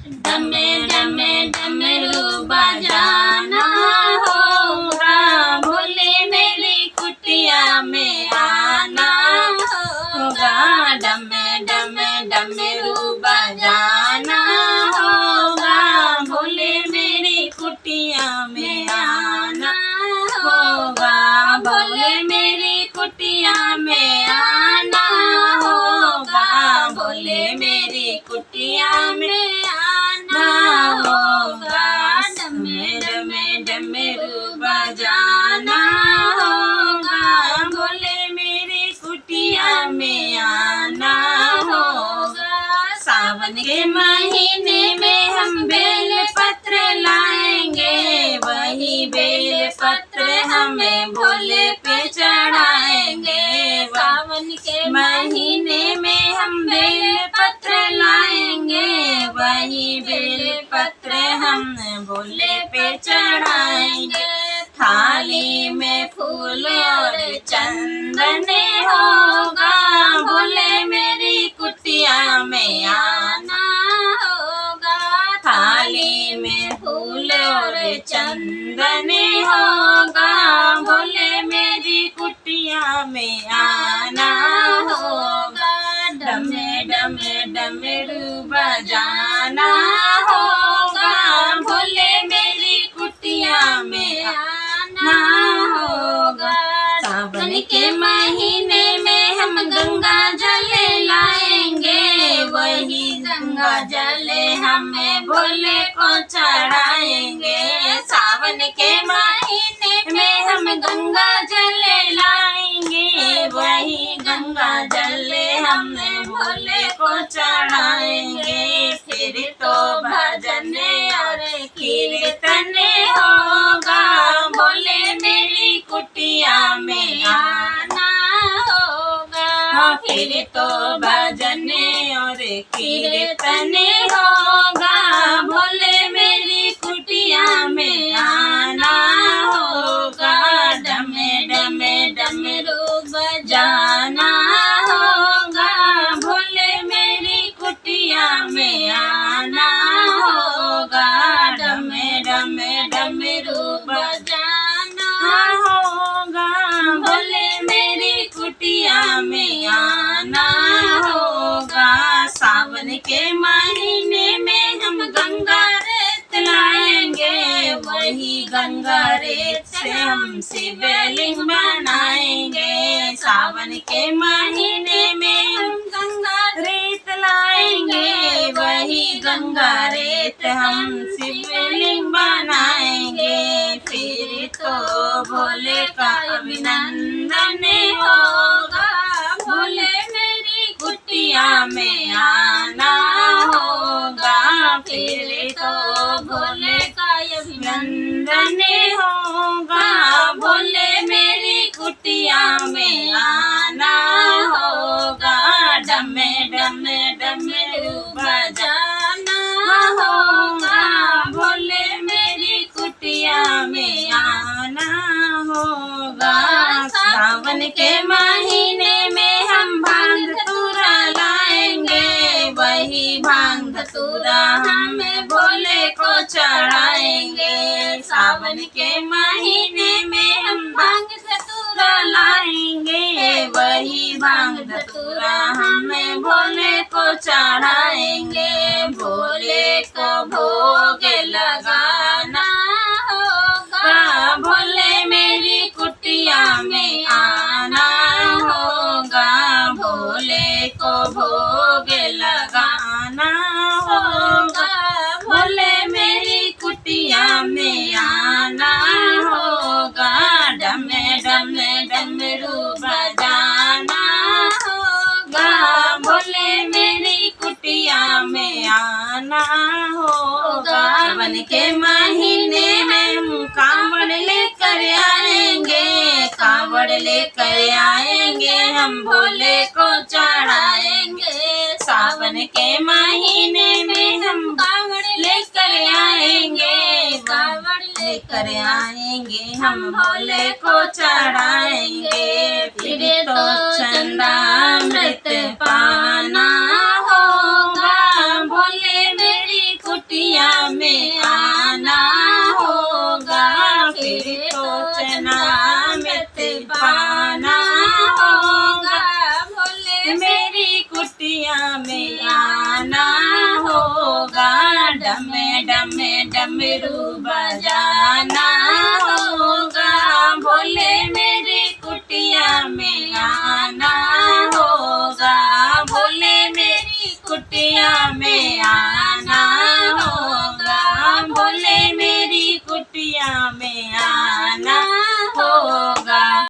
डमे डमे डमरू बजाना होगा, भोले मेरी कुटिया में आना होगा। डमे डमे डमरू बजाना होगा, भोले मेरी कुटिया में आना होगा। भोले मेरी कुटिया में आना होगा, भोले मेरी कुटिया में आना होगा। डमे डमे डमरू बजाना होगा, भोले मेरी कुटिया में आना होगा। सावन के महीने में हम बेल पत्र लाएंगे, वही बेल पत्र हमें भोले पे चढ़ाएंगे। सावन के महीने में हम बेल पत्र लाएंगे, वही बेल पत्र हम भोले पे चढ़ाएंगे। थाली में फूल और चंदन होगा, भोले मेरी कुटिया में आना होगा। थाली में फूल और चंदन होगा, भोले मेरी कुटिया में आना होगा। डमे डमे डमरू बजाना होगा, भोले मेरी कुटिया में आना होगा। सावन के महीने में हम गंगा जल लाएंगे, वही गंगा जल हमें भोले को चढ़ाएंगे। सावन के महीने में हम गंगा जल लाएंगे, वही गंगा जल हम भोले को चढ़ाएंगे। फिर तो भजन और कीर्तन होगा, भोले मेरी कुटिया में आना होगा। फिर तो भजन और कीर्तन होगा, भोले मेरी कुटिया में आना होगा। डमे डमे डमरू बजाना होगा, भोले मेरी कुटिया में आना होगा। डमे डमे डमरू बजाना होगा, भोले मेरी कुटिया में आना होगा। सावन के महीने में हम गंगा रेत लाएंगे, वही गंगा रेत से हम शिवलिंग बनाएंगे। सावन के महीने में हम गंगा रेत लाएंगे, वही गंगा रेत हम शिवलिंग बनाएंगे। फिर तो भोले का अभिनंदन होगा, भोले मेरी कुटिया में आना होगा। फिर तो भोले का अभिनंदन होगा, भोले मेरी कुटिया में आना होगा। डमे डमे डमरू बजाना होगा, भोले मेरी कुटिया में आना होगा। सावन के महीने में हम भांग धतूरा लाएंगे, वही भांग धतूरा हमें भोले को चढ़ाएंगे। सावन के महीने में हम भांग धतूरा लाएंगे, वही भांग धतूरा हमें भोले को चढ़ाएंगे। भोले को भोग लगाना होगा, भोले मेरी कुटिया में आना होगा। भोले को भोग लगाना होगा, भोले मेरी कुटिया में आना होगा। डमे डमे डमरू बजाना होगा, भोले मेरी कुटिया में आना होगा। सावन के महीने में हम कांवड़ लेकर आएंगे, कांवड़ लेकर आएंगे, हम भोले को चढ़ाएंगे। सावन के महीने में हम कांवड़ लेकर आएंगे, कांवड़ लेकर आएंगे, हम भोले को चढ़ाएंगे। फिर तो चंदामृत पाना होगा, भोले मेरी कुटिया में आना होगा, फिर तो चना में पाना होगा, भोले मेरी कुटिया में आना होगा, डमे डमे डमरू बजाना होगा, भोले मेरी कुटिया में आना होगा, भोले मेरी कुटिया में आना